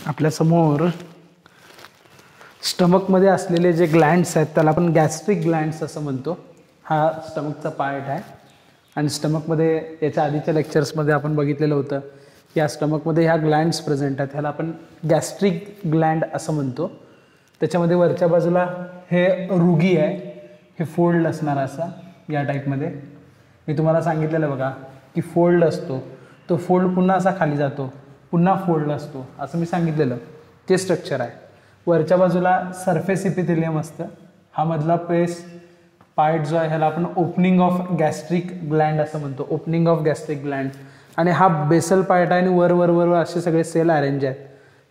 आपल्यासमोर स्टमकमध्ये असलेले जे ग्लँड्स आहेत त्याला आपण गॅस्ट्रिक ग्लँड्स असं म्हणतो. हा स्टमकचा पार्ट आहे आणि स्टमकमध्ये याच्या आधीच्या लेक्चर्समध्ये आपण बघितलेलं होतं की या स्टमकमध्ये ह्या ग्लँड्स प्रेझेंट आहेत, ह्याला आपण गॅस्ट्रिक ग्लँड असं म्हणतो. त्याच्यामध्ये वरच्या बाजूला हे रुगी आहे, हे फोल्ड असणार असा या टाईपमध्ये. मी तुम्हाला सांगितलेलं बघा की फोल्ड असतो, तो फोल्ड पुन्हा असा खाली जातो, पुन्हा फोल्ड असतो, असं मी सांगितलेलं. ते स्ट्रक्चर आहे. वरच्या बाजूला सरफेस इपिथेलियम असतं. हा मधला पेस पार्ट जो आहे ह्याला आपण ओपनिंग ऑफ गॅस्ट्रिक ग्लँड असं म्हणतो, ओपनिंग ऑफ गॅस्ट्रिक ग्लँड. आणि हा बेसल पार्ट आहे आणि वर वर वर असे सगळे सेल अरेंज आहेत.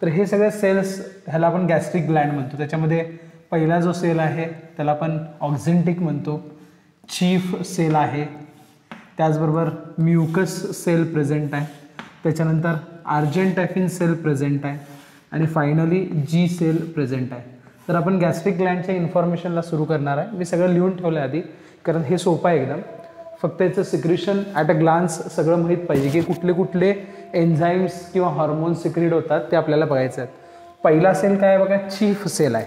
तर हे सगळे सेल्स ह्याला आपण गॅस्ट्रिक ग्लँड म्हणतो. त्याच्यामध्ये पहिला जो सेल आहे त्याला आपण ऑक्झेंटिक म्हणतो, चीफ सेल आहे. त्याचबरोबर म्युकस सेल प्रेझेंट आहे. त्याच्यानंतर आर्जेंटॅफिन सेल प्रेझेंट आहे आणि फायनली जी सेल प्रेझेंट आहे. तर आपण गॅस्ट्रिक ग्लँडच्या इन्फॉर्मेशनला सुरू करणार आहे. मी सगळं लिहून ठेवलं आधी, कारण हे सोपं आहे एकदम. फक्त याचं सिक्रिशन ॲट अ ग्लान्स सगळं माहीत पाहिजे की कुठले कुठले एन्झाईम्स किंवा हॉर्मोन्स सिक्रिट होतात ते आपल्याला बघायचं आहे. पहिला सेल काय आहे बघा, चीफ सेल आहे.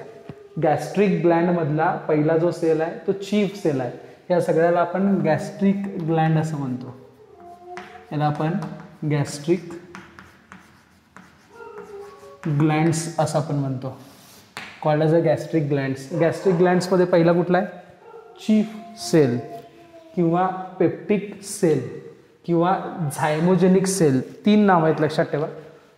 गॅस्ट्रिक ग्लँडमधला पहिला जो सेल आहे तो चीफ सेल आहे. या सगळ्याला आपण गॅस्ट्रिक ग्लँड असं म्हणतो. याला आपण गॅस्ट्रिक ग्लँड्स असं आपण म्हणतो, called as a gastric glands. Gastric ग्लँड्समध्ये पहिला कुठला आहे, चीफ सेल किंवा पेप्टिक सेल किंवा झायमोजेनिक सेल. 3 नाव आहेत, लक्षात ठेवा.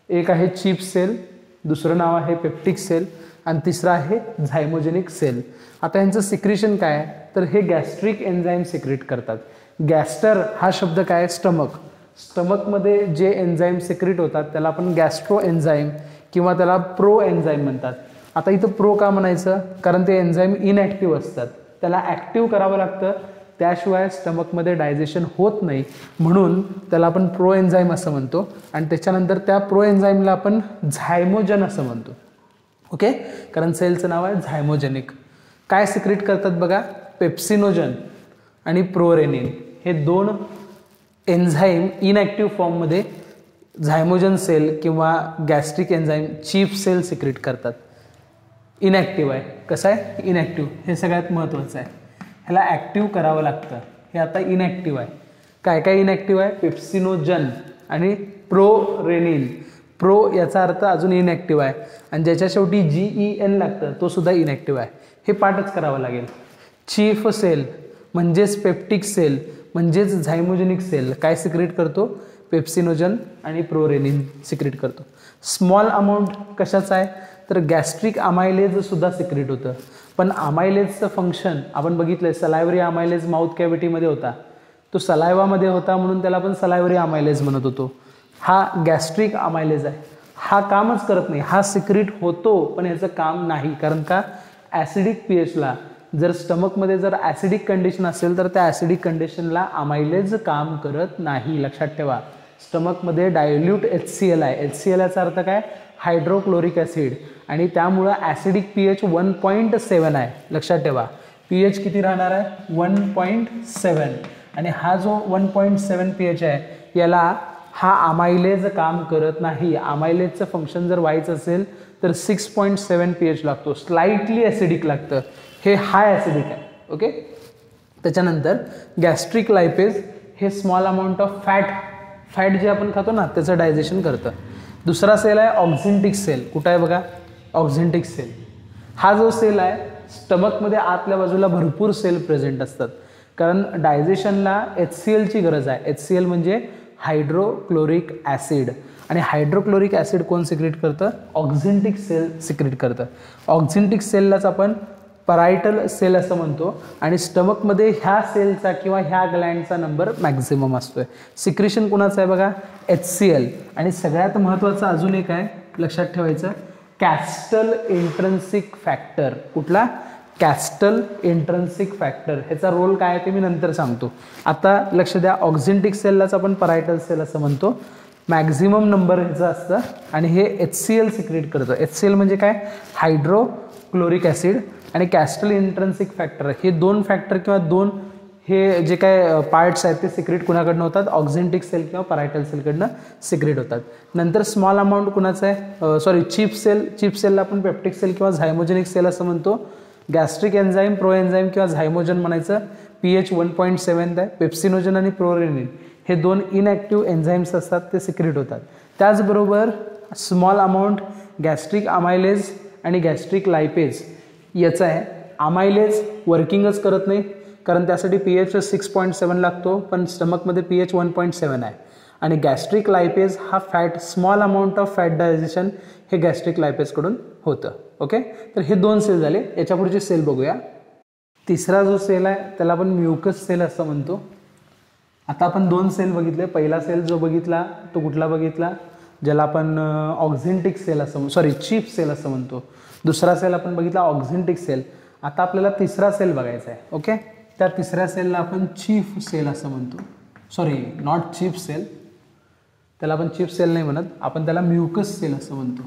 एक आहे चीफ सेल, दुसरं नाव आहे पेप्टिक सेल आणि तिसरं आहे झायमोजेनिक सेल. आता यांचं सिक्रिशन काय आहे, तर हे गॅस्ट्रिक एन्झाईम सिक्रिट करतात. गॅस्टर हा शब्द काय आहे, स्टमक. स्टमकमध्ये जे एन्झाईम सिक्रिट होतात त्याला आपण गॅस्ट्रो एन्झाईम किंवा त्याला प्रो एन्झाईम म्हणतात. आता इथं प्रो का म्हणायचं, कारण ते एन्झाईम इनॲक्टिव्ह असतात, त्याला ॲक्टिव्ह करावं लागतं, त्याशिवाय स्टमकमध्ये डायजेशन होत नाही, म्हणून त्याला आपण प्रो एन्झाईम असं म्हणतो. आणि त्याच्यानंतर त्या प्रो एन्झाईमला आपण झायमोजन असं म्हणतो. ओके, कारण सेलचं नाव आहे झायमोजेनिक. काय सिक्रिट करतात बघा, पेप्सिनोजन आणि प्रोरेनिन हे 2 एन्झाईम इनॲक्टिव्ह फॉर्ममध्ये झायमोजन सेल किंवा gastric enzyme chief cell secrete करतात. इनॲक्टिव्ह आहे. कसं आहे, इनॲक्टिव्ह. हे सगळ्यात महत्त्वाचं आहे. ह्याला ॲक्टिव्ह करावं लागतं. हे आता इनॲक्टिव्ह आहे. काय काय इनॲक्टिव्ह आहे, पेप्सिनोजन आणि प्रोरेनिन. प्रो याचा अर्थ अजून इनॲक्टिव्ह आहे आणि ज्याच्या शेवटी GEN लागतं तो सुद्धा इनॲक्टिव्ह आहे. हे पाठच करावं लागेल. चीफ सेल म्हणजेच पेप्टिक सेल म्हणजेच झायमोजेनिक सेल काय सिक्रिट करतो, पेप्सिनोजन आणि प्रोरेनिन सिक्रिट करतो. स्मॉल अमाऊंट कशाचं आहे, तर गॅस्ट्रिक अमायलेज सुद्धा सिक्रिट होतं. पण अमायलेजचं फंक्शन आपण बघितलंय, सलायव्हरी अमायलेज माउथ कॅव्हिटीमध्ये होता, तो सलायवामध्ये होता म्हणून त्याला आपण सलायव्हरी अमायलेज म्हणत होतो. हा गॅस्ट्रिक अमायलेज आहे. हा कामच करत नाही, हा सिक्रिट होतो पण याचं काम नाही. कारण का, ॲसिडिक pHला जर स्टमकमध्ये जर ॲसिडिक कंडिशन असेल तर त्या ॲसिडिक कंडिशनला अमायलेज काम करत नाही. लक्षात ठेवा, स्टमकमध्ये डायल्यूट HCl आहे. HCl याचा अर्थ काय, हायड्रोक्लोरिक ॲसिड, आणि त्यामुळं ॲसिडिक pH 1.7 आहे. लक्षात ठेवा, pH किती राहणार आहे, 1.7. आणि हा जो 1.7 pH आहे याला हा अमायलेज काम करत नाही. अमायलेजचं फंक्शन जर व्हायचं असेल तर 6.7 pH लागतो, स्लाइटली ॲसिडिक लागतं. हे हाय ॲसिडिक आहे. ओके, त्याच्यानंतर गॅस्ट्रिक लायपेज हे स्मॉल अमाऊंट ऑफ फॅट जे आपण खातो ना त्याचं डायजेशन करतं. दुसरा सेल आहे ऑक्झेंटिक सेल. कुठं आहे बघा, ऑक्झेंटिक सेल. हा जो सेल आहे, स्टमकमध्ये आतल्या बाजूला भरपूर सेल प्रेझेंट असतात, कारण डायजेशनला HClची गरज आहे. HCl म्हणजे हायड्रोक्लोरिक ॲसिड, आणि हायड्रोक्लोरिक ॲसिड कोण सिक्रिट करतं, ऑक्झेंटिक सेल सिक्रिट करतं. ऑक्झेंटिक सेललाच आपण परायटल सेल असं म्हणतो. आणि स्टमकमध्ये ह्या सेलचा किंवा ह्या ग्लँडचा नंबर मॅक्झिमम असतोय. सिक्रिशन कुणाचं आहे बघा, HCl. आणि सगळ्यात महत्त्वाचं अजून एक आहे, लक्षात ठेवायचं, कॅस्टल इंट्रन्सिक फॅक्टर. कुठला, कॅस्टल इंट्रन्सिक फॅक्टर. ह्याचा रोल काय आहे ते मी नंतर सांगतो. आता लक्ष द्या, ऑक्झेंटिक सेललाच आपण परायटल सेल असं म्हणतो. मॅक्झिमम नंबर ह्याचं असतं आणि हे HCl सिक्रिट करतं. HCl म्हणजे काय, हायड्रोक्लोरिक ॲसिड. आणि कॅस्टल इंट्रन्सिक फॅक्टर हे 2 फॅक्टर किंवा 2 हे जे काय पार्ट्स आहेत ते सिक्रेट कुणाकडनं होतात, ऑक्झेंटिक सेल किंवा परायटल सेलकडनं सिक्रेट होतात. नंतर स्मॉल अमाऊंट कुणाचं आहे, चीफ सेलला आपण पेप्टिक सेल किंवा झायमोजेनिक सेल असं म्हणतो. गॅस्ट्रिक एन्झाईम, प्रो एन्झाईम किंवा झायमोजन म्हणायचं, pH 1.7 आहे. पेप्सिनोजन आणि प्रोरेनिन हे 2 इनॲक्टिव्ह एन्झाईम्स असतात, ते सिक्रेट होतात. त्याचबरोबर स्मॉल अमाऊंट गॅस्ट्रिक अमायलेज आणि गॅस्ट्रिक लायपेज याचं आहे. अमायलेज वर्किंगच करत नाही, कारण त्यासाठी pH 6.7 लागतो, पण स्टमकमध्ये pH 1.7 आहे. आणि गॅस्ट्रिक लायपेज हा fat, small amount of fat digestion हे गॅस्ट्रिक लायपेजकडून होतं. ओके, तर हे 2 सेल झाले. याच्या पुढचे सेल बघूया. तिसरा जो सेल आहे त्याला आपण म्युकस सेल असं म्हणतो. आता आपण 2 सेल बघितले. पहिला सेल जो बघितला तो कुठला बघितला, ज्याला आपण ऑक्झेंटिक सेल असं चीफ सेल असं म्हणतो. दुसरा सेल आपण बघितला ऑक्झेंटिक सेल. आता आपल्याला तिसरा सेल बघायचा आहे. ओके, त्या तिसऱ्या सेलला आपण चीफ सेल असं म्हणतो. नॉट चीफ सेल, त्याला आपण चीफ सेल नाही म्हणत, आपण त्याला म्युकस सेल असं म्हणतो.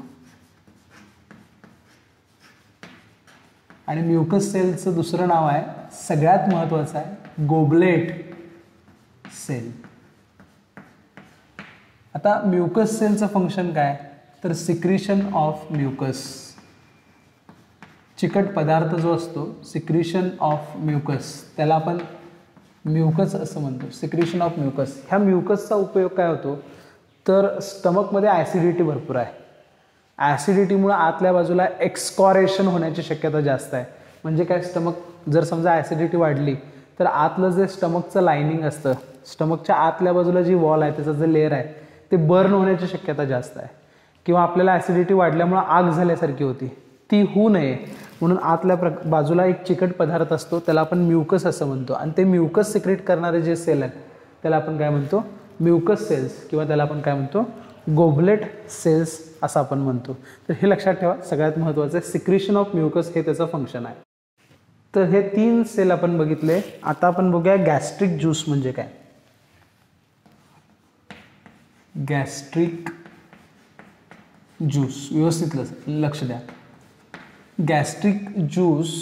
आणि म्युकस सेलचं दुसरं नाव आहे, सगळ्यात महत्त्वाचं आहे, गोबलेट सेल. आता म्युकस सेलचं फंक्शन काय, तर सिक्रिशन ऑफ म्युकस, चिकट पदार्थ जो असतो, सिक्रिशन ऑफ म्युकस, त्याला आपण म्युकस असं म्हणतो. Secretion of mucus. ह्या म्युकसचा उपयोग काय होतो, तर स्टमकमध्ये ॲसिडिटी भरपूर आहे. ॲसिडिटीमुळे आतल्या बाजूला एक्सकॉरेशन होण्याची शक्यता जास्त आहे. म्हणजे काय, स्टमक जर समजा ॲसिडिटी वाढली तर आतलं जे स्टमकचं लायनिंग असतं, स्टमकच्या आतल्या बाजूला जी वॉल आहे, त्याचं जे लेअर आहे ते बर्न होण्याची शक्यता जास्त आहे. किंवा आपल्याला ॲसिडिटी वाढल्यामुळं आग झाल्यासारखी होती, ती होऊ नये म्हणून आतल्या बाजूला एक चिकट पदार्थ असतो, त्याला आपण म्युकस असं म्हणतो. आणि ते म्युकस सिक्रेट करणारे जे सेल आहेत त्याला आपण काय म्हणतो, म्युकस सेल्स, किंवा त्याला आपण काय म्हणतो, गोबलेट सेल्स असं आपण म्हणतो. तर हे लक्षात ठेवा, सगळ्यात महत्त्वाचं आहे, सिक्रिशन ऑफ म्युकस हे त्याचं फंक्शन आहे. तर हे 3 सेल आपण बघितले. आता आपण बघूया गॅस्ट्रिक ज्यूस म्हणजे काय. गॅस्ट्रिक ज्यूस, व्यवस्थित लक्ष द्या. गॅस्ट्रिक ज्यूस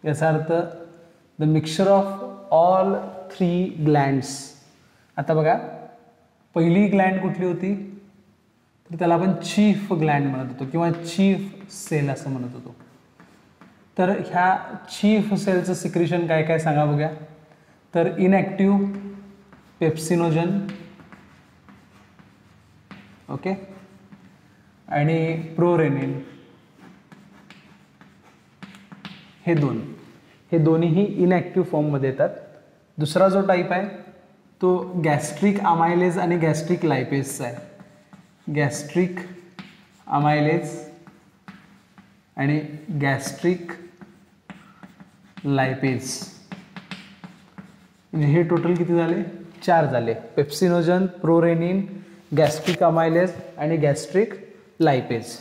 याचा earth the mixture of all 3 glands. आता बघा, पहिली ग्लँड कुठली होती, तर त्याला आपण चीफ ग्लँड म्हणत होतो किंवा चीफ सेल असं म्हणत होतो. तर ह्या चीफ सेलचं सिक्रिशन काय काय सांगा बघूया. तर इनॲक्टिव्ह पेप्सिनोजन, ओके, आणि प्रोरेनिन, हे दोन्हीही इनॲक्टिव्ह फॉर्ममध्ये येतात. दुसरा जो टाईप आहे तो गॅस्ट्रिक अमायलेज आणि गॅस्ट्रिक लायपेजचा आहे. गॅस्ट्रिक अमायलेज आणि गॅस्ट्रिक लायपेज, म्हणजे हे टोटल किती झाले, 4 झाले. पेप्सिनोजन, प्रोरेनिन, गॅस्ट्रिक अमायलेज आणि गॅस्ट्रिक लायपेज.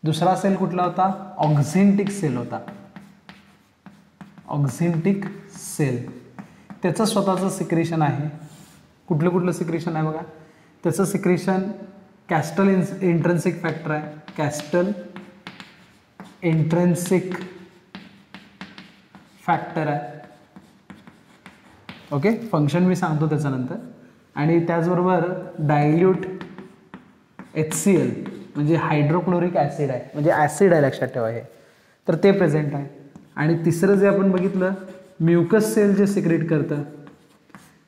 दुसरा सेल कुठला होता, ऑक्झेंटिक सेल होता. ऑक्झेंटिक सेल, त्याचं स्वतःचं सिक्रेशन आहे. कुठलं सिक्रेशन आहे बघा, त्याचं सिक्रेशन कॅस्टल इंट्रेन्सिक फॅक्टर आहे. कॅस्टल इंट्रेन्सिक फॅक्टर आहे. ओके, फंक्शन मी सांगतो त्याच्यानंतर. आणि त्याचबरोबर डायल्यूट HCl म्हणजे हायड्रोक्लोरिक ॲसिड आहे, म्हणजे ॲसिड आहे, लक्षात ठेवा हे. तर ते प्रेझेंट आहे. आणि तिसरं जे आपण बघितलं, म्युकस सेल जे सिक्रेट करतं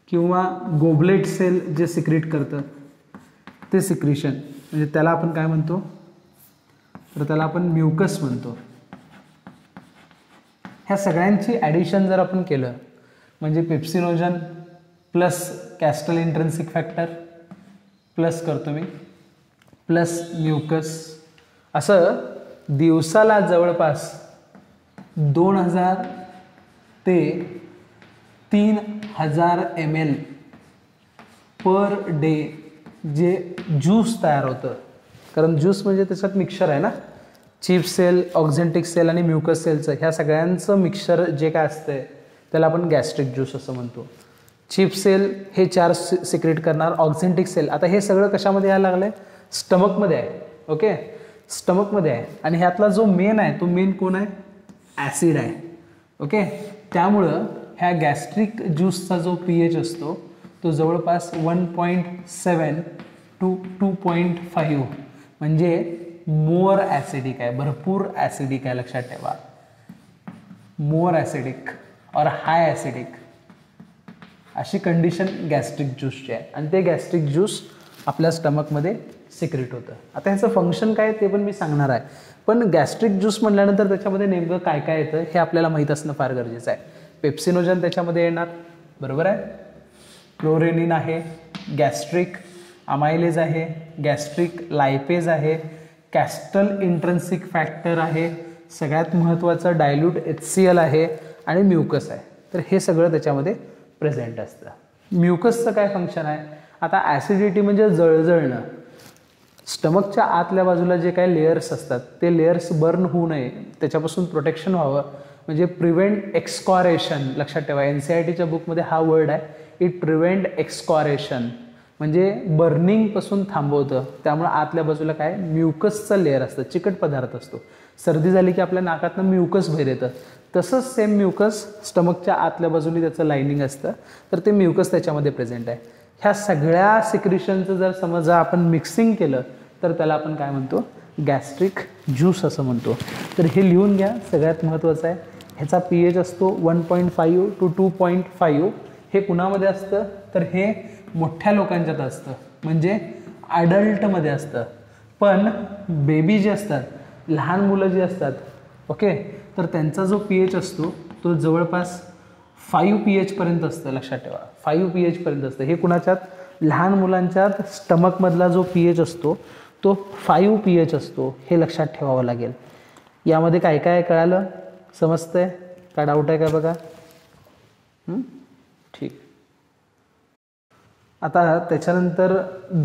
किंवा गोबलेट सेल जे सिक्रेट करतं ते सिक्रिशन, म्हणजे त्याला आपण काय म्हणतो, तर त्याला आपण म्युकस म्हणतो. ह्या सगळ्यांची ॲडिशन जर आपण केलं, म्हणजे pepsinogen plus castle intrinsic factor plus करतो मी, प्लस म्युकस, असं दिवसाला जवळपास 2000 ते 3000 ml पर डे जे ज्यूस तयार होतं. कारण ज्यूस म्हणजे त्याच्यात मिक्सचर आहे ना, चीफ सेल, ऑक्झेंटिक सेल आणि म्युकस सेलचं, ह्या सगळ्यांचं मिक्सचर जे काय असतं त्याला आपण गॅस्ट्रिक ज्यूस असं म्हणतो. चीफ सेल हे 4 सिक्रेट करणार, ऑक्झेंटिक सेल, आता हे सगळं कशामध्ये यायला लागलं आहे, स्टमकमध्ये आहे. ओके, स्टमकमध्ये आहे. आणि ह्यातला जो मेन आहे तो मेन कोण आहे, ॲसिड आहे. ओके, त्यामुळं ह्या गॅस्ट्रिक ज्यूसचा जो pH असतो तो जवळपास 1.7 to 2.5 म्हणजे मोर ॲसिडिक आहे, भरपूर ॲसिडिक आहे, लक्षात ठेवा. मोर ॲसिडिक और हाय ॲसिडिक अशी कंडिशन गॅस्ट्रिक ज्यूसची आहे आणि ते गॅस्ट्रिक ज्यूस आपल्या स्टमकमध्ये सिक्रेट होतं. आता ह्याचं फंक्शन काय ते पण मी सांगणार आहे, पण गॅस्ट्रिक ज्यूस म्हटल्यानंतर त्याच्यामध्ये नेमकं काय काय येतं हे आपल्याला माहीत असणं फार गरजेचं आहे. पेप्सिनोजन त्याच्यामध्ये येणार, बरोबर आहे. क्लोरेनिन आहे, गॅस्ट्रिक अमायलेज आहे, गॅस्ट्रिक लायपेज आहे, कॅस्टल इंट्रन्सिक फॅक्टर आहे, सगळ्यात महत्त्वाचं डायल्यूट HCl आहे आणि म्युकस आहे. तर हे सगळं त्याच्यामध्ये प्रेझेंट असतं. म्युकसचं काय फंक्शन आहे? आता ॲसिडिटी म्हणजे जळजळणं. स्टमकच्या आतल्या बाजूला जे काही लेयर्स असतात ते लेयर्स बर्न होऊ नये, त्याच्यापासून प्रोटेक्शन व्हावं, म्हणजे प्रिव्हेंट एक्स्कॉरेशन. लक्षात ठेवा, NCERTच्या बुकमध्ये हा वर्ड आहे, इट प्रिव्हेंट एक्स्कॉरेशन म्हणजे बर्निंगपासून थांबवतं. त्यामुळे आतल्या बाजूला काय म्युकसचं लेअर असतं, चिकट पदार्थ असतो. सर्दी झाली की आपल्या नाकातनं म्युकस बाहेर येतं, तसंच सेम म्युकस स्टमकच्या आतल्या बाजूने त्याचं लायनिंग असतं, तर ते म्युकस त्याच्यामध्ये प्रेझेंट आहे. ह्या सगळ्या सिक्रिशनचं जर समजा आपण मिक्सिंग केलं तर त्याला आपण काय म्हणतो? गॅस्ट्रिक ज्यूस असं म्हणतो. तर हे लिहून घ्या, सगळ्यात महत्त्वाचं आहे. ह्याचा pH असतो 1.5 to 2.5. हे कुणामध्ये असतं? तर हे मोठ्या लोकांच्यात असतं, म्हणजे अडल्टमध्ये असतं. पण बेबी जे असतात, लहान मुलं जी असतात, ओके, तर त्यांचा जो pH असतो तो जवळपास 5 pH पर्यंत असतं. लक्षात ठेवा, 5 pH पर्यंत असतं. हे कुणाच्यात? लहान मुलांच्यात स्टमकमधला जो pH असतो तो 5 pH असतो. हे लक्षात ठेवावं लागेल. यामध्ये काय काय कळालं? समजतंय का? डाऊट आहे का बघा? ठीक. आता त्याच्यानंतर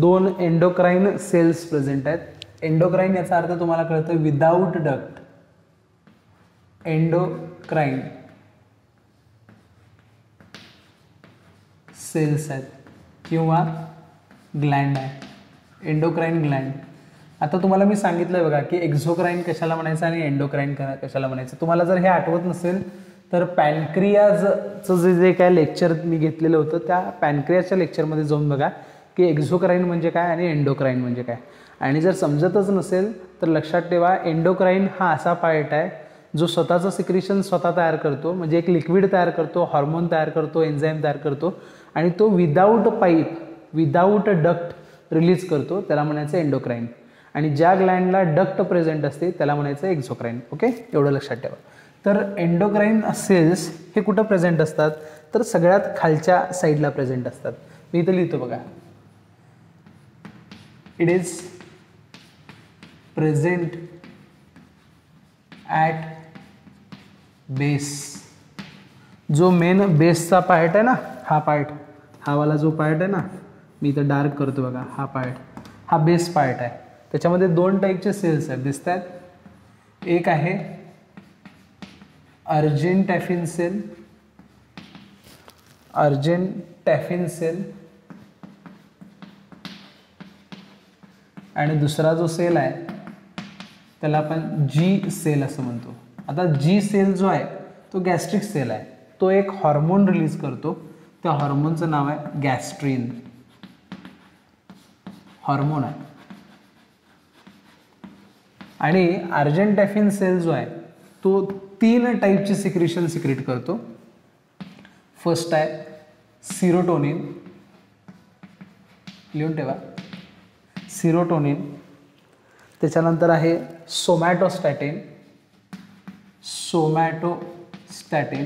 2 एंडोक्राइन सेल्स प्रेझेंट आहेत. एंडोक्राइन याचा अर्थ तुम्हाला कळतं विदाऊट डक्ट. एंडोक्राइन सेल्स आहेत किंवा ग्लँड आहे, एंडोक्राइन ग्लँड. आता तुम्हाला मी सांगितलं बघा की एक्झोक्राइन कशाला म्हणायचं आणि एंडोक्राइन कशाला म्हणायचं. तुम्हाला जर हे आठवत नसेल तर पॅनक्रियाजचं जे काय लेक्चर मी घेतलेलं होतं त्या पॅनक्रियाच्या लेक्चरमध्ये जाऊन बघा की एक्झोक्राइन म्हणजे काय आणि एंडोक्राइन म्हणजे काय. आणि जर समजतच नसेल तर लक्षात ठेवा, एंडोक्राइन हा असा पार्ट आहे जो स्वतःचं सिक्रिशन स्वतः तयार करतो, म्हणजे एक लिक्विड तयार करतो, हॉर्मोन तयार करतो, एन्झाईम तयार करतो आणि तो without pipe, without duct release करतो, त्याला म्हणायचं एंडोक्राइन. आणि ज्या ग्लँडला डक्ट प्रेझेंट असते त्याला म्हणायचं एक्झोक्राइन. ओके, एवढं लक्षात ठेवा. तर एंडोक्राइन सेल्स हे कुठं प्रेझेंट असतात? तर सगळ्यात खालच्या साईडला प्रेझेंट असतात. मी इथं लिहितो बघा, it is present at base. जो मेन बेसचा पार्ट आहे ना, हा पार्ट, हा वाला जो पार्ट आहे ना, मी इथं डार्क करतो बघा, हा पार्ट, हा बेस पार्ट आहे. त्याच्यामध्ये 2 टाईपचे सेल्स आहेत, दिसत आहेत. एक आहे अर्जेंटॅफिन सेल, अर्जेंटॅफिन सेल, आणि दुसरा जो सेल आहे त्याला आपण जी सेल असं म्हणतो. आता जी सेल जो आहे तो गॅस्ट्रिक सेल आहे. तो एक हॉर्मोन रिलीज करतो, त्या हॉर्मोनचं नाव आहे गॅस्ट्रीन. हॉर्मोन आहे. आणि अर्जेंटॅफिन सेल जो आहे तो 3 टाईपची सिक्रिशन सिक्रेट करतो. फर्स्ट आहे सिरोटोनिन, लिहून ठेवा, सिरोटोनिन. त्याच्यानंतर आहे सोमॅटोस्टॅटिन, सोमॅटोस्टॅटिन,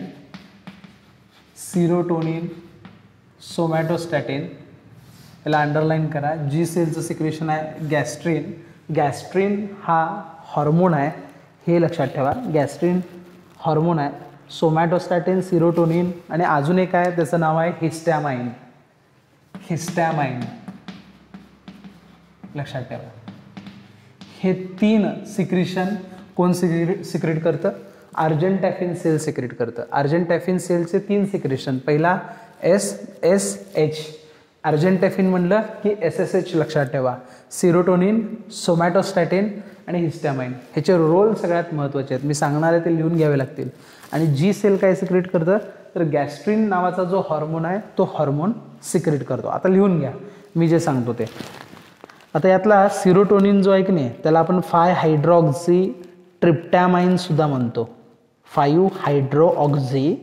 सिरोटोनिन, सोमॅटोस्टॅटिन. याला अंडरलाईन करा. जी सेलचं सिक्रेशन आहे गॅस्ट्रीन. गॅस्ट्रीन हा हॉर्मोन आहे, हे लक्षात ठेवा. गॅस्ट्रीन हॉर्मोन आहे. सोमॅटोस्टॅटिन, सिरोटोनिन आणि अजून एक आहे त्याचं नाव आहे हिस्टॅमाइन. हिस्टॅमाइन लक्षात ठेवा. हे 3 सिक्रिशन कोण सिक्रेट करतं? अर्जेंटॅफिन सेल सिक्रेट करतं. अर्जेंटॅफिन सेलचे 3 सिक्रेशन. पहिला SSH, अर्जेंटॅफिन म्हणलं की SSH लक्षात ठेवा. सिरोटोनिन, सोमॅटोस्टॅटिन आणि हिस्टॅमाइन. ह्याचे रोल सगळ्यात महत्त्वाचे आहेत, मी सांगणार आहे ते लिहून घ्यावे लागतील. आणि जी सेल काय सिक्रेट करतं? तर गॅस्ट्रिन नावाचा जो हॉर्मोन आहे तो हॉर्मोन सिक्रेट करतो. आता लिहून घ्या मी जे सांगतो ते. आता यातला सिरोटोनिन जो आहे की नाही त्याला आपण 5 हायड्रॉक्सी ट्रिप्टॅमाइन सुद्धा म्हणतो. 5 हायड्रोऑक्सी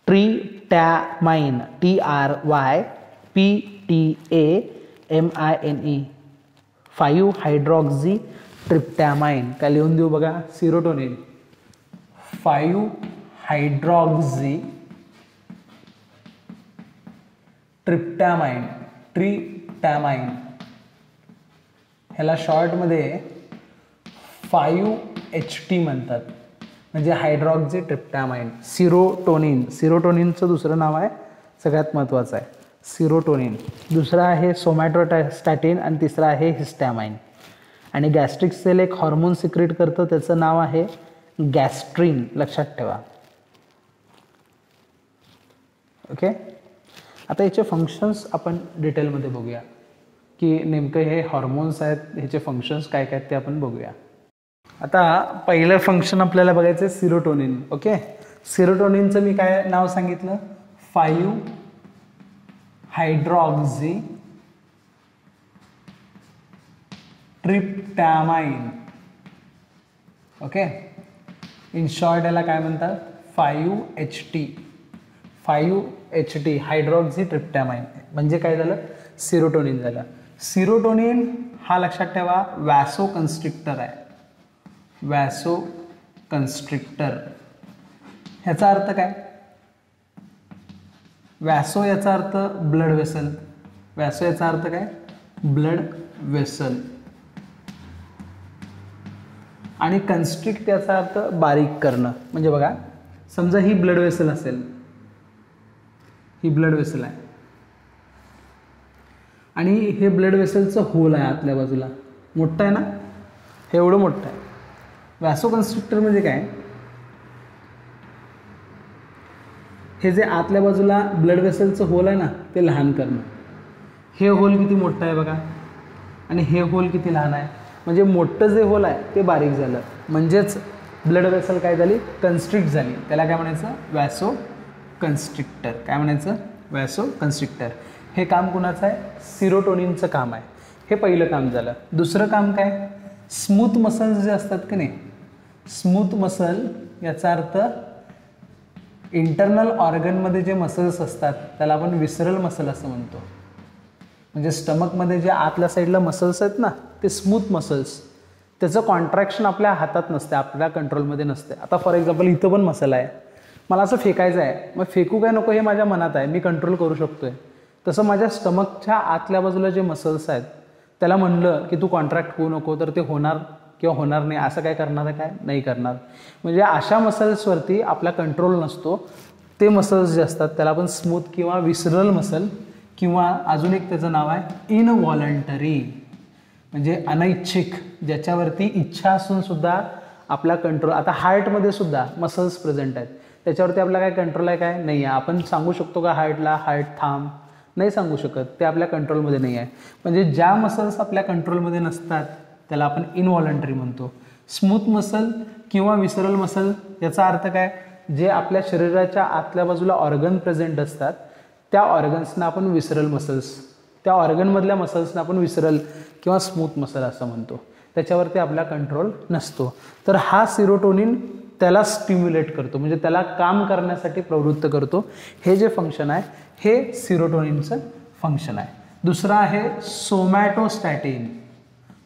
ट्रिप्टॅमाइन TRYPTAMINE 5 हायड्रॉक्सी ट्रिप्टॅमाइन. काय लिहून देऊ बघा. सिरोटोनिन 5 हायड्रॉक्सी ट्रिप्टॅमाइन ह्याला शॉर्टमध्ये 5HT म्हणतात, म्हणजे हायड्रॉक्सी ट्रिप्टॅमाइन. सिरोटोनिनचं दुसरं नाव आहे, सगळ्यात महत्त्वाचं आहे सिरोटोनिन. दुसरा आहे सोमॅटोस्टॅटिन आणि तिसरा आहे हिस्टॅमाइन. आणि गॅस्ट्रिक सेल एक हॉर्मोन सिक्रेट करतं, त्याचं नाव आहे गॅस्ट्रिन. लक्षात ठेवा. ओके. आता याचे फंक्शन्स आपण डिटेलमध्ये बघूया की नेमकं हे हॉर्मोन्स आहेत, ह्याचे फंक्शन्स काय काय ते आपण बघूया. आता पहिलं फंक्शन आपल्याला बघायचं आहे सिरोटोनिन. ओके. सिरोटोनिनचं मी काय नाव सांगितलं, 5 हायड्रॉक्सी ट्रिप्टॅमाइन. ओके. इन शॉर्ट याला काय म्हणतात, 5HT. 5HT हायड्रॉक्सी ट्रिप्टॅमाइन म्हणजे काय झालं, सिरोटोनिन झालं. सिरोटोनिन हा लक्षात ठेवा वॅसो कन्स्ट्रिक्टर आहे. वॅसो कन्स्ट्रिक्टर ह्याचा अर्थ काय, वॅसो याचा अर्थ ब्लड वेसल. वॅसो याचा अर्थ काय, ब्लड वेसल. आणि कन्स्ट्रिक्ट याचा अर्थ बारीक करणं. म्हणजे बघा समजा ही ब्लड वेसल असेल, ही ब्लड वेसल आहे आणि हे ब्लड वेसलचं होल आहे आतल्या बाजूला, मोठं आहे ना, हे एवढं मोठं आहे. वॅसो कन्स्ट्रिक्टर म्हणजे काय, हे जे आतल्या बाजूला ब्लड वेसलचं होल आहे ना ते लहान करणं. हे होल किती मोठं आहे बघा आणि हे होल किती लहान आहे, म्हणजे मोठं जे होल आहे ते बारीक झालं, म्हणजेच ब्लड वेसल काय झाली, कन्स्ट्रिक्ट झाली. त्याला काय म्हणायचं, वॅसो कन्स्ट्रिक्टर. काय म्हणायचं, वॅसो कन्स्ट्रिक्टर. हे काम कुणाचं आहे, सिरोटोनिनचं काम आहे. हे पहिलं काम झालं. दुसरं काम काय, स्मूथ मसल्स जे असतात की नाही, स्मूथ मसल याचा अर्थ इंटरनल ऑर्गनमध्ये जे मसल्स असतात त्याला आपण विसरल मसल असं म्हणतो. म्हणजे स्टमकमध्ये जे आतल्या साईडला मसल्स आहेत ना ते स्मूथ मसल्स, त्याचं कॉन्ट्रॅक्शन आपल्या हातात नसते, आपल्या कंट्रोलमध्ये नसते. आता फॉर एक्झाम्पल इथं पण मसल आहे, मला असं फेकायचं आहे, मग फेकू काय नको हे माझ्या मनात आहे, मी कंट्रोल करू शकतो आहे. तसं माझ्या स्टमकच्या आतल्या बाजूला जे मसल्स आहेत त्याला म्हणलं की तू कॉन्ट्रॅक्ट होऊ नको तर ते होणार किंवा होणार नाही, असं काय करणार आहे, काय नाही करणार. म्हणजे अशा मसल्सवरती आपला कंट्रोल नसतो. ते मसल्स जे असतात त्याला आपण स्मूथ किंवा विसरल मसल, किंवा अजून एक त्याचं नाव आहे इनव्हॉलंटरी, म्हणजे अनैच्छिक, ज्याच्यावरती इच्छा असून सुद्धा आपला कंट्रोल. आता हार्टमध्ये सुद्धा मसल्स प्रेझेंट आहेत, त्याच्यावरती आपला काय कंट्रोल आहे, काय नाही आहे. आपण सांगू शकतो का हार्टला हार्ट थांब, नाही सांगू शकत, ते आपल्या कंट्रोलमध्ये नाही आहे. म्हणजे ज्या मसल्स आपल्या कंट्रोलमध्ये नसतात त्याला आपण इनव्हॉलंटरी म्हणतो. स्मूथ मसल किंवा विसरल मसल याचा अर्थ काय, जे आपल्या शरीराच्या आतल्या बाजूला ऑर्गन प्रेझेंट असतात त्या ऑर्गन्सना आपण विसरल मसल्स, त्या ऑर्गनमधल्या मसल्सना आपण विसरल किंवा स्मूथ मसल असं म्हणतो. त्याच्यावरती आपला कंट्रोल नसतो. तर हा सिरोटोनिन त्याला स्टिम्युलेट करतो, म्हणजे त्याला काम करण्यासाठी प्रवृत्त करतो. हे जे फंक्शन आहे हे सिरोटोनिनचं फंक्शन आहे. दुसरं आहे सोमॅटोस्टॅटिन.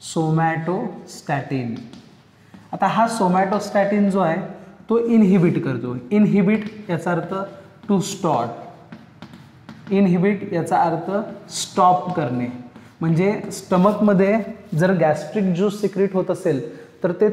सोमॅटोस्टॅटिन. आता हा सोमॅटोस्टॅटिन जो आहे तो इनहिबिट करतो. इनहिबिट याचा अर्थ टू स्टॉप. इनहिबिट याचा अर्थ स्टॉप करणे. म्हणजे स्टमकमध्ये जर गॅस्ट्रिक ज्यूस सिक्रेट होत असेल तर ते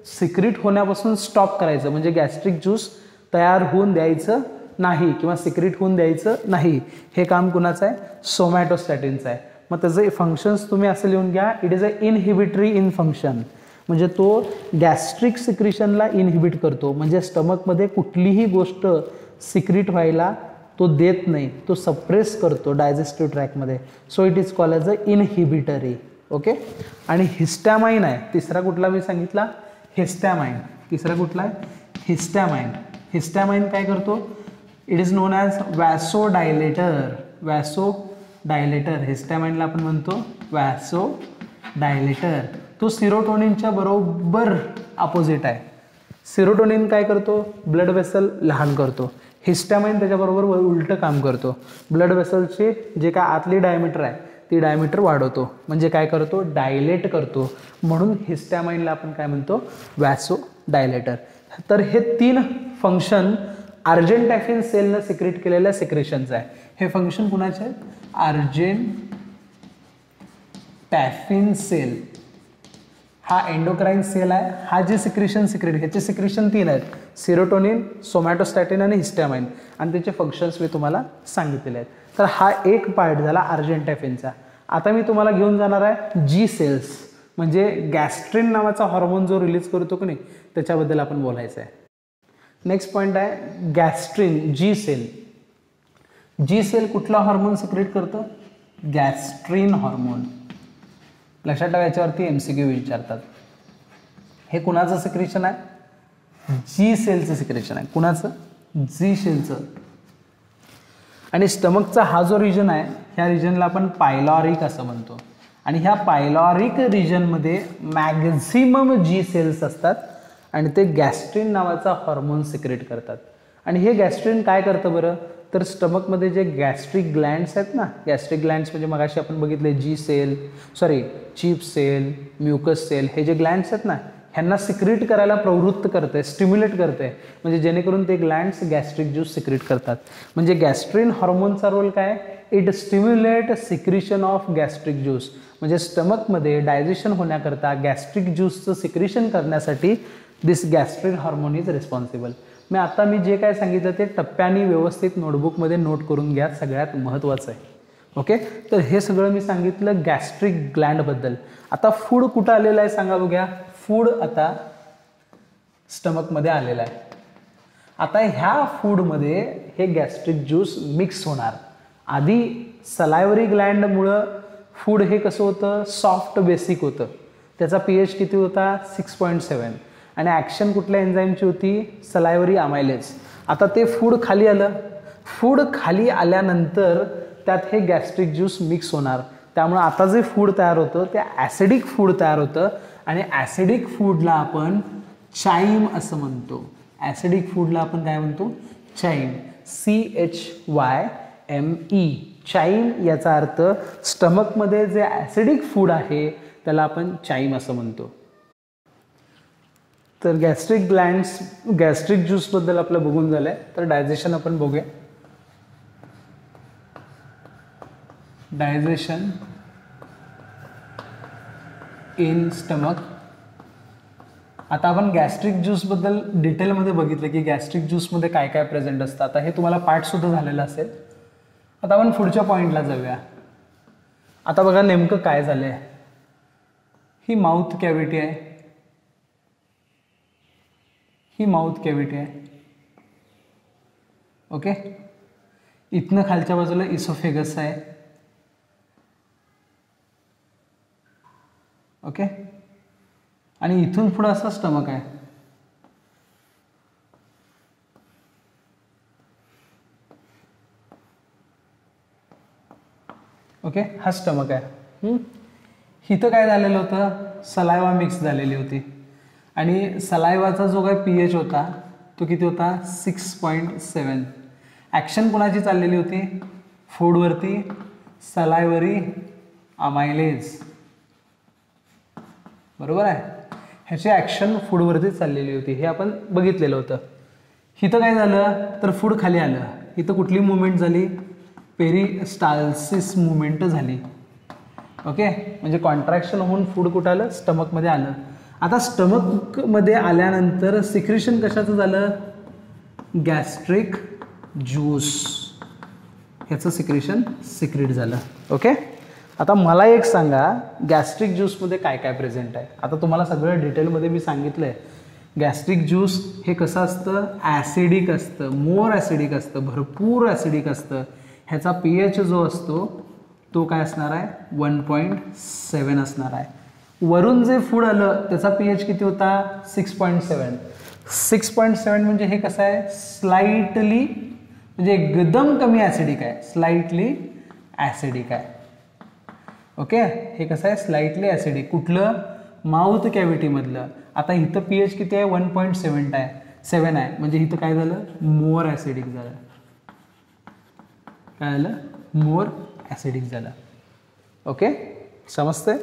सिक्रेट होण्यापासून स्टॉप करायचं, म्हणजे गॅस्ट्रिक ज्यूस तयार होऊन द्यायचं नाही किंवा सिक्रेट होऊन द्यायचं नाही. हे काम कुणाचं आहे, सोमॅटोस्टॅटिनचं आहे. मग त्याचे फंक्शन्स तुम्ही असं लिहून घ्या, it is a inhibitory in function. म्हणजे तो गॅस्ट्रिक सिक्रिशनला इनहिबिट करतो, म्हणजे स्टमकमध्ये कुठलीही गोष्ट सिक्रेट व्हायला तो देत नाही, तो सप्रेस करतो डायजेस्टिव्ह ट्रॅकमध्ये. So it is called as a inhibitory. Okay. आणि हिस्टॅमाइन आहे तिसरा. कुठला मी सांगितला, हिस्टॅमाइन. तिसरा कुठला आहे, हिस्टॅमाइन. हिस्टॅमाइन काय करतो, इट इज नोन ॲज वॅसोडायलेटर. वॅसोडायलेटर हिस्टॅमाइनला आपण म्हणतो वॅसोडायलेटर. तो सिरोटोनिनच्या बरोबर अपोजिट आहे. सिरोटोनिन काय करतो? ब्लड वेसल लहान करतो. हिस्टॅमाइन त्याच्याबरोबर उलटं काम करतो. ब्लड वेसलचे जे काय आतली डायमीटर आहे ती डायमीटर वाढवतो. म्हणजे काय करतो? डायलेट करतो. म्हणून हिस्टॅमाइनला आपण काय म्हणतो? वॅसोडायलेटर. तर हे 3 फंक्शन अर्जेंटॅफिन सेलनं सिक्रेट केलेल्या सिक्रेशनचं आहे. हे फंक्शन कुणाचे आहेत? अर्जेंटॅफिन सेल हा एंडोक्राइन सेल आहे. हा जे सिक्रेशन ह्याचे सिक्रेशन 3 आहेत: सिरोटोनिन, सोमॅटोस्टॅटिन आणि हिस्टॅमाइन. आणि त्याचे फंक्शन्स मी तुम्हाला सांगितलेले आहेत. तर हा एक पार्ट झाला अर्जेंटॅफिनचा. आता मी तुम्हाला घेऊन जाणार आहे जी सेल्स, म्हणजे गॅस्ट्रिन नावाचा हॉर्मोन जो रिलीज करतो की नाही त्याच्याबद्दल आपण बोलायचं आहे. नेक्स्ट पॉईंट आहे गॅस्ट्रिन. जी सेल. जी सेल कुठला हॉर्मोन सिक्रेट करतं? Gastrin hormone. लक्षात ठेवा, याच्यावरती MCQ विचारतात. हे कुणाचं सिक्रेशन आहे? जी सेलचं सिक्रेशन आहे. कुणाचं? जी सेलचं. आणि स्टमकचा हा जो रिजन आहे ह्या रिजनला आपण पायलॉरिक असं म्हणतो. आणि ह्या पायलॉरिक रिजनमध्ये मॅक्झिमम जी सेल्स असतात आणि ते गॅस्ट्रिन नावाचा हॉर्मोन सिक्रेट करतात. आणि हे गॅस्ट्रिन काय करतं बरं? तर स्टमकमध्ये जे गॅस्ट्रिक ग्लँड्स आहेत ना, गॅस्ट्रिक ग्लँड्स म्हणजे मगाशी आपण बघितले चीफ सेल, म्युकस सेल, हे जे ग्लँड्स आहेत ना ह्यांना सिक्रेट करायला प्रवृत्त करते, स्टिम्युलेट करते. म्हणजे जेणेकरून ते ग्लँड्स गॅस्ट्रिक ज्यूस सिक्रेट करतात. म्हणजे गॅस्ट्रिन हॉर्मोनचा रोल काय? It stimulate secretion of gastric juice. म्हणजे स्टमकमध्ये डायजेशन होण्याकरता गॅस्ट्रिक ज्यूसचं सिक्रेशन करण्यासाठी दिस गॅस्ट्रिन हॉर्मोन इज रिस्पॉन्सिबल. मी जे काय सांगितलं ते टप्प्याने व्यवस्थित नोटबुकमध्ये नोट करून घ्या, सगळ्यात महत्त्वाचं आहे. ओके, तर हे सगळं मी सांगितलं गॅस्ट्रिक ग्लँडबद्दल. आता फूड कुठं आलेलं आहे सांगा बघूया. फूड आता स्टमकमध्ये आलेलं आहे. आता ह्या फूडमध्ये हे गॅस्ट्रिक ज्यूस मिक्स होणार. आधी सलायवरी ग्लँडमुळं फूड हे कसं होतं? सॉफ्ट बेसिक होतं. त्याचा pH किती होता? 6.7. आणि ॲक्शन कुठल्या एन्झाईमची होती? सलायवरी अमायलेज. आता ते फूड खाली आलं. फूड खाली आल्यानंतर त्यात हे गॅस्ट्रिक ज्यूस मिक्स होणार. त्यामुळे आता जे फूड तयार होतं ते ॲसिडिक फूड तयार होतं. आणि ॲसिडिक फूडला आपण चाईम असं म्हणतो. ॲसिडिक फूडला आपण काय म्हणतो? चाईम. CHYME. चाईम याचा अर्थ स्टमकमध्ये जे ॲसिडिक फूड आहे त्याला आपण चाईम असं म्हणतो. तर गॅस्ट्रिक ज्यूसबद्दल आपलं बघून झालं आहे. तर डायजेशन आपण बघूया. Digestion in stomach. आता आपण गॅस्ट्रिक ज्यूसबद्दल डिटेलमध्ये बघितलं की गॅस्ट्रिक ज्यूसमध्ये काय काय प्रेझेंट असतं. आता हे तुम्हाला पार्टसुद्धा झालेलं असेल. आता आपण पुढच्या पॉईंटला जाऊया. आता बघा नेमकं काय झालं आहे. ही माउथ कॅव्हिटी आहे. ही माउथ कॅव्हिटी आहे. ओके, इथनं खालच्या बाजूला इसोफेगस आहे. ओके, आणि इथून पुढं असं स्टमक आहे. ओके, हा स्टमक आहे. इथं काय झालेलं होतं? सलायवा मिक्स झालेली होती. आणि सलायवाचा जो काय pH होता तो किती होता? 6.7. ॲक्शन कोणाची चाललेली होती? फूडवरती सलायवरी अमायलेज. बरोबर आहे, ह्याची ॲक्शन फूडवरती चाललेली होती. हे आपण बघितलेलं होतं. इथं काय झालं तर फूड खाली आलं. इथं कुठली मुवमेंट झाली? पेरिस्टाल्सिस मुवमेंट झाली. ओके, म्हणजे कॉन्ट्रॅक्शन होऊन फूड कुठं आलं? स्टमकमध्ये आलं. आता स्टमकमध्ये आल्यानंतर सिक्रेशन कशाचं झालं? Gastric juice. ह्याचं सिक्रेट झालं. ओके, आता मला एक सांगा गॅस्ट्रिक ज्यूसमध्ये काय काय प्रेझेंट आहे. आता तुम्हाला सगळं डिटेलमध्ये मी सांगितलं आहे. गॅस्ट्रिक ज्यूस हे कसं असतं? ॲसिडिक असतं, मोर ॲसिडिक असतं, भरपूर ॲसिडिक असतं. ह्याचा pH जो असतो तो काय असणार आहे? 1.7 असणार आहे. वरून जे फूड आलं त्याचा pH किती होता? 6.7. 6.7 म्हणजे हे कसं आहे? स्लाइटली म्हणजे एकदम कमी ॲसिडिक आहे, स्लाइटली ॲसिडिक आहे. ओके, हे कसं आहे, स्लाइटली ॲसिडिक. कुठलं, माउथ कॅव्हिटीमधलं. आता इथं pH किती आहे, 1.7 आहे, 7 आहे, म्हणजे इथं काय झालं, मोर ॲसिडिक झालं. काय झालं, मोर ॲसिडिक झालं. ओके, समजतंय.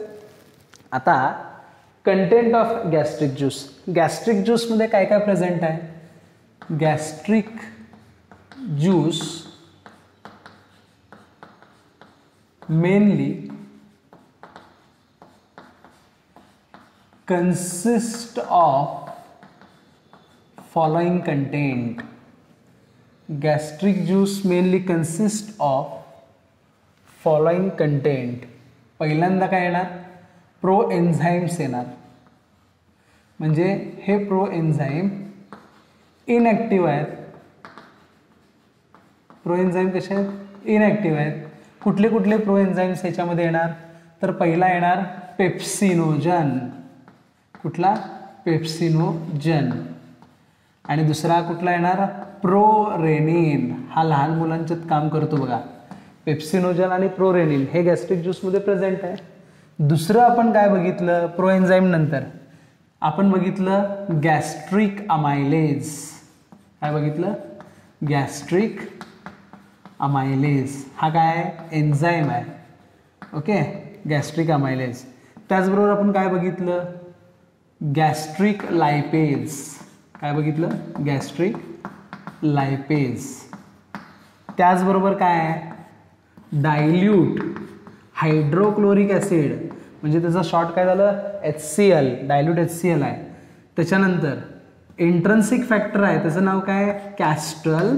आता content of gastric juice. Gastric ज्यूसमध्ये काय काय प्रेझेंट आहे. Gastric juice mainly consist of following content. Gastric juice mainly consist of following content. पहिल्यांदा काय येणार, प्रो एन्झाईम्स येणार. म्हणजे हे प्रो एन्झाईम इनॲक्टिव्ह आहेत. प्रो एन्झाईम कसे आहेत, इनॲक्टिव्ह आहेत. कुठले कुठले प्रो एन्झाईम्स ह्याच्यामध्ये येणार, तर पहिला येणार पेप्सिनोजन. कुठला, पेप्सिनोजन. आणि दुसरा कुठला येणार, प्रोरेनिन. हा लहान मुलांच्यात काम करतो बघा. पेप्सिनोजन आणि प्रोरेनिन हे गॅस्ट्रिक ज्यूसमध्ये प्रेझेंट आहे. दुसरं आपण काय बघितलं, प्रो एन्झाईम नंतर आपण बघितलं गॅस्ट्रिक अमायलेज. काय बघितलं, गॅस्ट्रिक अमायलेज. हा काय आहे, एन्झाईम आहे. Okay, gastric amylase. त्याचबरोबर आपण काय बघितलं, गॅस्ट्रिक लायपेज. काय बघितलं, गॅस्ट्रिक लायपेज. त्याचबरोबर काय आहे, डायल्यूट हायड्रोक्लोरिक ॲसिड. म्हणजे त्याचा शॉर्ट काय झालं, HCl, डायल्यूट HCl आहे. त्याच्यानंतर इंट्रन्सिक फॅक्टर आहे, त्याचं नाव काय, कॅस्ट्रल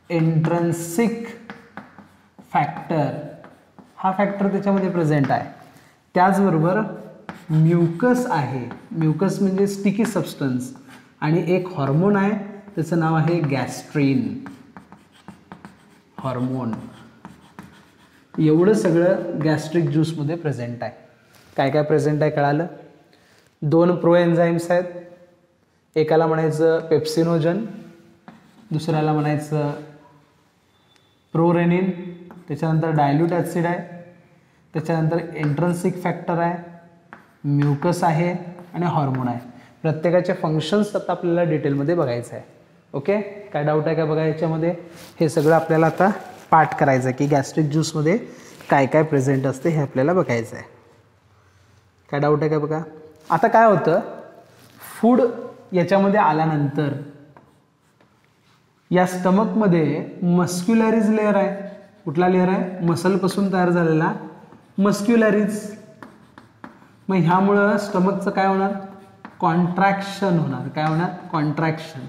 इंट्रन्सिक फॅक्टर. हा फॅक्टर त्याच्यामध्ये प्रेझेंट आहे. त्याचबरोबर म्युकस आहे. म्युकस म्हणजे स्टिकी सबस्टन्स. आणि एक हॉर्मोन आहे, त्याचं नाव आहे गॅस्ट्रीन हॉर्मोन. एवढं सगळं गॅस्ट्रिक ज्यूसमध्ये प्रेझेंट आहे. काय काय प्रेझेंट आहे कळालं. 2 प्रो एन्झाईम्स आहेत. एकाला म्हणायचं पेप्सिनोजन, दुसऱ्याला म्हणायचं प्रोरेनिन. त्याच्यानंतर डायल्यूट ॲसिड आहे. त्याच्यानंतर इंट्रन्सिक फॅक्टर आहे, म्युकस आहे आणि हॉर्मोन आहे. प्रत्येकाचे फंक्शन्स आता आपल्याला डिटेलमध्ये बघायचं आहे. ओके, काय डाऊट आहे का बघा याच्यामध्ये. हे सगळं आपल्याला आता पाठ करायचं आहे की गॅस्ट्रिक ज्यूसमध्ये काय काय प्रेझेंट असते हे आपल्याला बघायचं आहे. काय डाऊट आहे का बघा. आता काय होतं, फूड याच्यामध्ये आल्यानंतर या स्टमकमध्ये मस्क्युलॅरिज लेअर आहे. कुठला लेअर आहे, मसलपासून तयार झालेला मस्क्युलॅरिज. मग ह्यामुळं स्टमकचं काय होणार, कॉन्ट्रॅक्शन होणार. काय होणार, कॉन्ट्रॅक्शन.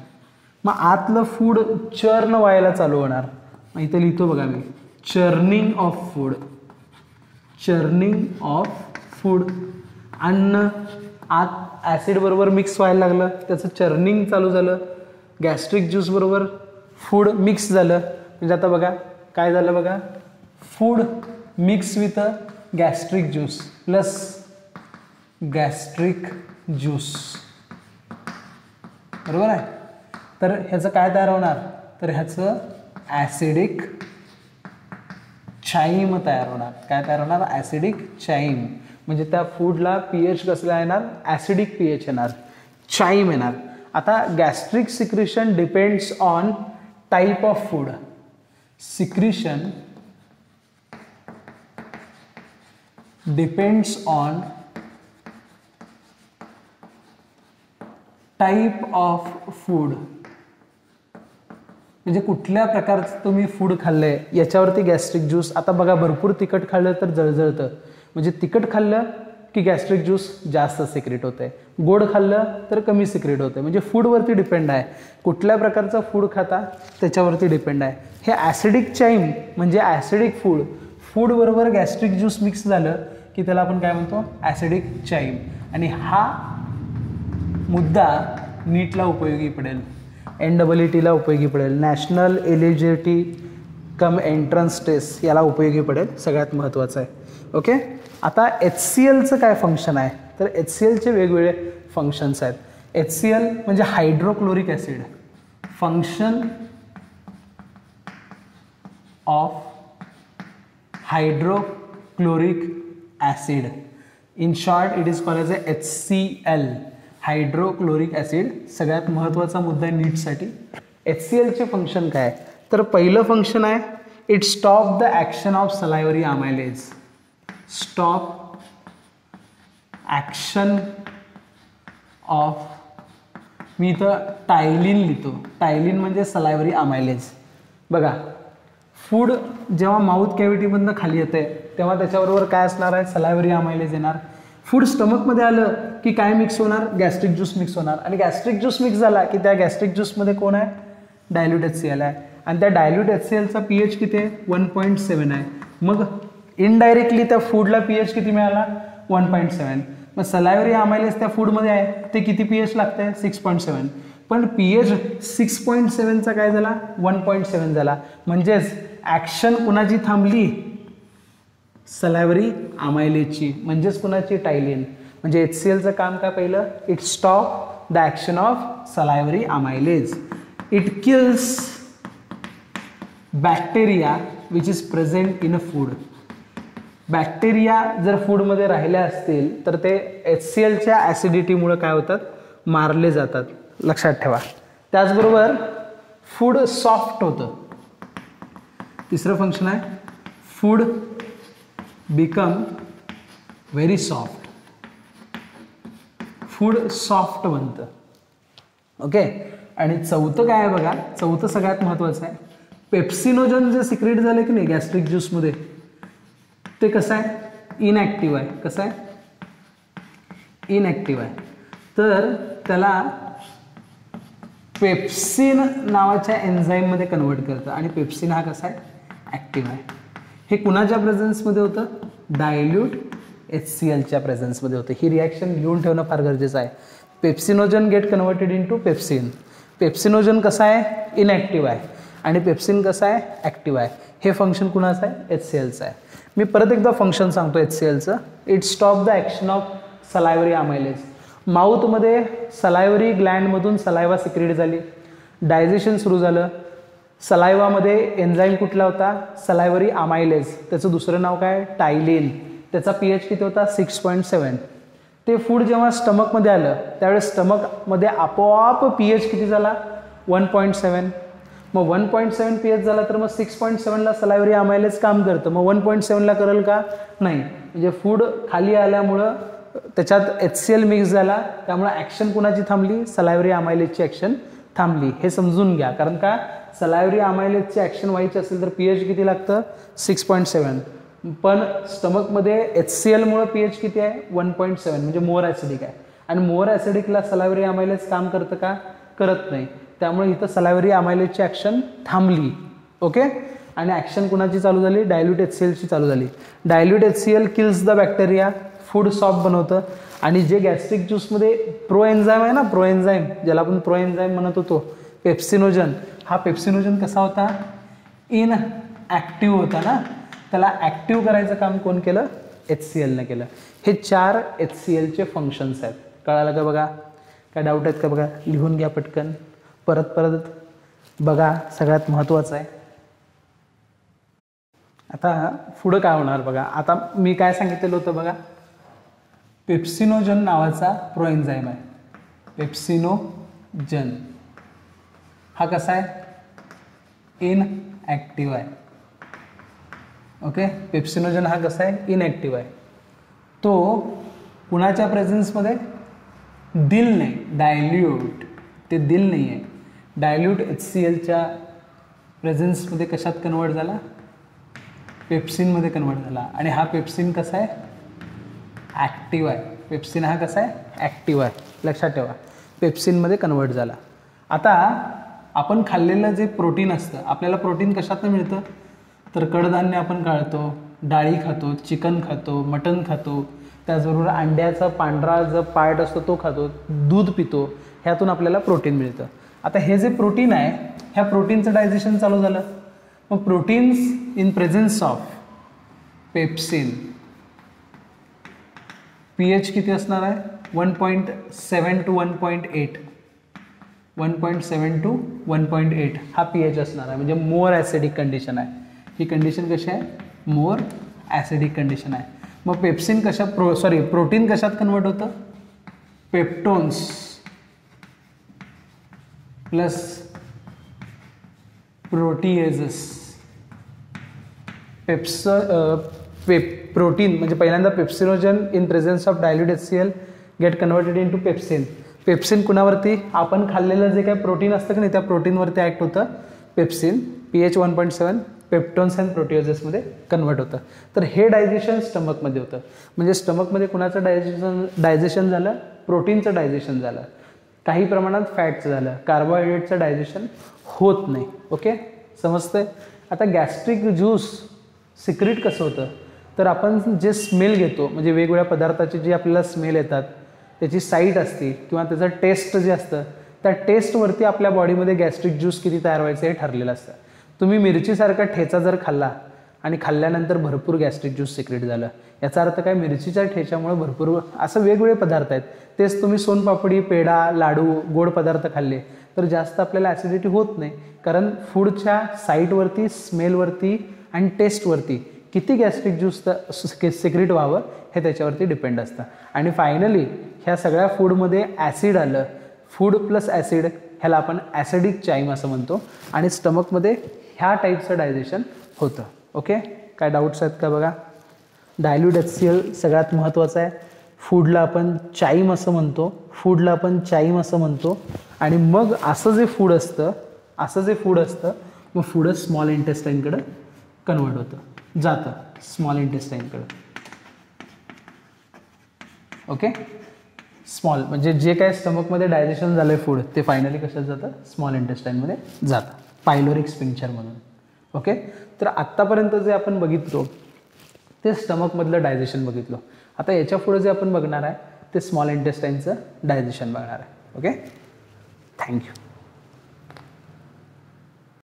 मग आतलं फूड चर्न व्हायला चालू होणार. मग इथे लिहितो बघा मी, churning of food. Churning of food. अन्न आत ॲसिड बरोबर मिक्स व्हायला लागलं, त्याचं चर्निंग चालू झालं. गॅस्ट्रिक ज्यूस बरोबर फूड मिक्स झालं. म्हणजे आता बघा काय झालं बघा, food mix with gastric juice plus gastric juice. बरोबर आहे. तर ह्याचं काय तयार होणार, तर ह्याचं ॲसिडिक चाईम तयार होणार. काय तयार होणार, ॲसिडिक चाईम. म्हणजे त्या फूडला pH कसला येणार, ॲसिडिक pH येणार, चाईम येणार. आता gastric secretion depends on type of food. Secretion depends on type of food. म्हणजे कुठल्या प्रकारचं तुम्ही फूड खाल्लंय याच्यावरती गॅस्ट्रिक ज्यूस. आता बघा भरपूर तिखट खाल्लं तर जळजळतं, म्हणजे तिखट खाल्लं की गॅस्ट्रिक ज्यूस जास्त सिक्रेट होतं आहे, गोड खाल्लं तर कमी सिक्रेट होतं आहे. म्हणजे फूडवरती डिपेंड आहे, कुठल्या प्रकारचं फूड खाता त्याच्यावरती डिपेंड आहे. हे ॲसिडिक चाईम म्हणजे ॲसिडिक फूड, फूडबरोबर गॅस्ट्रिक ज्यूस मिक्स झालं की त्याला आपण काय म्हणतो, ॲसिडिक चाईम. आणि हा मुद्दा नीटला उपयोगी पडेल, NEETला उपयोगी पडेल, national eligibility cum entrance test याला उपयोगी पडेल, सगळ्यात महत्त्वाचं आहे. ओके. आता HClचं काय फंक्शन आहे, तर HClचे वेगवेगळे फंक्शन्स आहेत. HCl म्हणजे hydrochloric acid. Function of hydrochloric acid. In short it is called as a HCl, hydrochloric acid. सगळ्यात महत्त्वाचा मुद्दा आहे नीटसाठी. HClचे फंक्शन काय, तर पहिलं फंक्शन आहे it stop the action of salivary amylase. Stop action of, मी इथं टायलिन लिहितो. टायलिन म्हणजे सलायव्हरी अमायलेज. बघा, फूड जेव्हा माउथ कॅव्हिटीमधनं खाली येते तेव्हा त्याच्याबरोबर काय असणार आहे, सलायव्हरी अमायलेज येणार. फूड स्टमकमध्ये आलं की काय मिक्स होणार, गॅस्ट्रिक ज्यूस मिक्स होणार. आणि गॅस्ट्रिक ज्यूस मिक्स झाला की त्या गॅस्ट्रिक ज्यूसमध्ये कोण आहे, डायल्यूट HCl आहे. आणि त्या डायल्यूट HClचा pH किती आहे, 1.7 आहे. मग इनडायरेक्टली त्या फूडला pH किती मिळाला, 1.7. मग सलायव्हरी अमायलेज त्या फूडमध्ये आहे ते किती pH लागतंय, 6.7. पण pH 6.7चा काय झाला, 1.7 झाला. म्हणजेच ॲक्शन कुणाची थांबली, सलायव्हरी अमायलेजची. म्हणजेच कुणाची, टायलिन. म्हणजे HClचं काम काय पहिलं, it stop the action of salivary amylase. It kills bacteria which is present in a food. Bacteria जर फूडमध्ये राहिल्या असतील तर ते HClच्या ॲसिडिटीमुळे काय होतात, मारले जातात. लक्षात ठेवा. त्याचबरोबर फूड सॉफ्ट होतं. तिसरं फंक्शन आहे food become very soft. Food soft बनतं. ओके. आणि चौथं काय आहे बघा, चौथं सगळ्यात महत्त्वाचं आहे. पेप्सिनोजन जे सिक्रेट झालं की नाही गॅस्ट्रिक ज्यूसमध्ये, ते कसं आहे, इनॲक्टिव्ह आहे. कसं आहे, इनॲक्टिव्ह आहे. तर त्याला पेप्सिन नावाच्या एन्झाईममध्ये कन्वर्ट करतं. आणि पेप्सिन हा कसा आहे, ॲक्टिव्ह आहे. हे कुणाच्या प्रेझेन्समध्ये होतं, डायल्यूट HClच्या प्रेझेन्समध्ये होतं. ही रिॲक्शन लिहून ठेवणं फार गरजेचं आहे. Pepsinogen get converted into pepsin. Pepsinogen कसा आहे, इनॲक्टिव्ह आहे. आणि पेप्सिन कसं आहे, ॲक्टिव्ह आहे. हे फंक्शन कुणाचं आहे, HClचं आहे. मी परत एकदा फंक्शन सांगतो HClचं. It stop the action of salivary amylase. माउथमध्ये सलायव्हरी ग्लँडमधून सलायवा सिक्रेट झाली, डायजेशन सुरू झालं. सलायवामध्ये एन्झाईम कुठला होता, सलायव्हरी अमायलेज. त्याचं दुसरं नाव काय, टायलिन. त्याचा pH किती होता, 6.7. ते फूड जेव्हा स्टमकमध्ये आलं त्यावेळेस स्टमकमध्ये आपोआप pH किती झाला, 1.7. मग 1.7 pH झाला तर मग 6.7ला सलायव्हरी अमायलेज काम करतं. मग 1.7ला करेल का, नाही. म्हणजे फूड खाली आल्यामुळं त्याच्यात HCl मिक्स झाला, त्यामुळे ॲक्शन कुणाची थांबली, सलायव्हरी अमायलेजची ॲक्शन थांबली. हे समजून घ्या. कारण का, सलायव्हरी अमायलेजची ॲक्शन व्हायची असेल तर pH किती लागतं, 6.7. पण स्टमकमध्ये HClमुळे pH किती आहे, 1.7. म्हणजे मोर ॲसिडिक आहे. आणि मोर ॲसिडिकला सलायव्हरी अमायलेज काम करतं का, करत नाही. त्यामुळे इथं सलायव्हरी अमायलेजची ॲक्शन थांबली. ओके. आणि ॲक्शन कुणाची चालू झाली, डायल्यूट HClची चालू झाली. Dilute HCl kills the bacteria, food soft बनवतं. आणि जे गॅस्ट्रिक ज्यूसमध्ये प्रो एन्झाईम आहे ना, प्रो एन्झाईम ज्याला आपण प्रो एन्झाईम म्हणत होतो, पेप्सिनोजन. हा पेप्सिनोजन कसा होता, इनॲक्टिव्ह होता ना. त्याला ॲक्टिव्ह करायचं काम कोण केलं, HClनं केलं. हे 4 HClचे फंक्शन्स आहेत. कळालं का बघा, काय डाऊट आहेत का बघा, लिहून घ्या पटकन, परत परत बघा, सगळ्यात महत्त्वाचं आहे. आता पुढं काय होणार बघा. आता मी काय सांगितलेलं होतं बघा, पेप्सिनोजन नावाचा प्रोएन्झाईम आहे. पेप्सिनोजन हा कसा आहे, इनॲक्टिव्ह आहे. ओके. पेप्सिनोजन हा कसा आहे, इनॲक्टिव्ह आहे. तो कुणाच्या प्रेझेन्समध्ये, दिल नाही, डायल्यूट. ते दिल नाही आहे, डायल्यूट HClच्या प्रेझेन्समध्ये कशात कन्वर्ट झाला, पेप्सिनमध्ये कन्वर्ट झाला. आणि हा पेप्सिन कसा आहे, ॲक्टिव्ह आहे. पेप्सिन हा कसा आहे, ॲक्टिव्ह आहे. लक्षात ठेवा, पेप्सिनमध्ये कन्वर्ट झाला. आता आपण खाल्लेलं जे प्रोटीन असतं, आपल्याला प्रोटीन कशातनं मिळतं, तर कडधान्य आपण खातो, डाळी खातो, चिकन खातो, मटण खातो, त्याचबरोबर अंड्याचा पांढरा जो पार्ट असतो तो खातो, दूध पितो, ह्यातून आपल्याला प्रोटीन मिळतं. आता हे जे प्रोटीन आहे, ह्या प्रोटीनचं डायजेशन चालू झालं. मग proteins in presence of pepsin, pH किती असणार आहे, 1.7 to 1.8. 1.7 to 1.8 हा pH असणार आहे. म्हणजे मोर ॲसिडिक कंडिशन आहे. ही कंडिशन कशी आहे, मोर ॲसिडिक कंडिशन आहे. मग पेप्सिन प्रोटीन कशात कन्वर्ट होतं, पेप्टोन्स प्लस प्रोटीएजेस. प्रोटीन म्हणजे पहिल्यांदा pepsinogen in presence of dilute HCl get converted into pepsin. Pepsin कुणावरती, आपण खाल्लेलं जे काही प्रोटीन असतं की नाही त्या प्रोटीनवरती ॲक्ट होतं पेप्सिन. pH 1.7 पेप्टोन्स अँड प्रोटीओजेसमध्ये कन्वर्ट होतं. तर हे डायजेशन स्टमकमध्ये होतं. म्हणजे स्टमकमध्ये कुणाचं डायजेशन झालं, प्रोटीनचं डायजेशन झालं, काही प्रमाणात फॅटचं झालं, कार्बोहायड्रेटचं डायजेशन होत नाही. ओके, समजतंय. आता गॅस्ट्रिक ज्यूस सिक्रेट कसं होतं, तर आपण जे स्मेल घेतो म्हणजे वेगवेगळ्या पदार्थाचे जे आपल्याला स्मेल येतात त्याची साईट असते किंवा त्याचं टेस्ट जे असतं त्या टेस्टवरती आपल्या बॉडीमध्ये गॅस्ट्रिक ज्यूस किती तयार व्हायचं हे ठरलेलं असतं. तुम्ही मिरचीसारखा ठेचा जर खाल्ला आणि खाल्ल्यानंतर भरपूर गॅस्ट्रिक ज्यूस सिक्रेट झालं, याचा अर्थ काय, मिरचीच्या ठेच्यामुळे भरपूर असं वेगवेगळे पदार्थ आहेत. तेच तुम्ही सोनपापडी, पेढा, लाडू, गोड पदार्थ खाल्ले तर जास्त आपल्याला ॲसिडिटी होत नाही, कारण फूडच्या साईटवरती, स्मेलवरती आणि टेस्टवरती किती गॅस्ट्रिक ज्यूस सिक्रेट व्हावं हे त्याच्यावरती डिपेंड असतं. आणि फायनली ह्या सगळ्या फूडमध्ये ॲसिड आलं, फूड प्लस ॲसिड, ह्याला आपण ॲसिडिक चाईम असं म्हणतो. आणि स्टमकमध्ये ह्या टाईपचं डायजेशन होतं. ओके, काय डाऊट्स आहेत का बघा. डायल्यूट HCl सगळ्यात महत्त्वाचं आहे. फूडला आपण चाईम असं म्हणतो, आणि मग असं जे फूड असतं मग फूड स्मॉल इंटेस्टाईनकडं कन्वर्ट होतं, जातं स्मॉल इंटेस्टाईनकडं. ओके, स्मॉल म्हणजे जे काय स्टमकमध्ये डायजेशन झालं आहे फूड ते फायनली कशात जातं, स्मॉल इंटेस्टाईनमध्ये जातं, पायलोरिक स्फिंक्चरमधून. ओके, तर आत्तापर्यंत जे आपण बघितलो ते स्टमकमधलं डायजेशन बघितलं. आता याच्या पुढे जे आपण बघणार आहे ते स्मॉल इंटेस्टाईनचं डायजेशन बघणार आहे. Okay, thank you.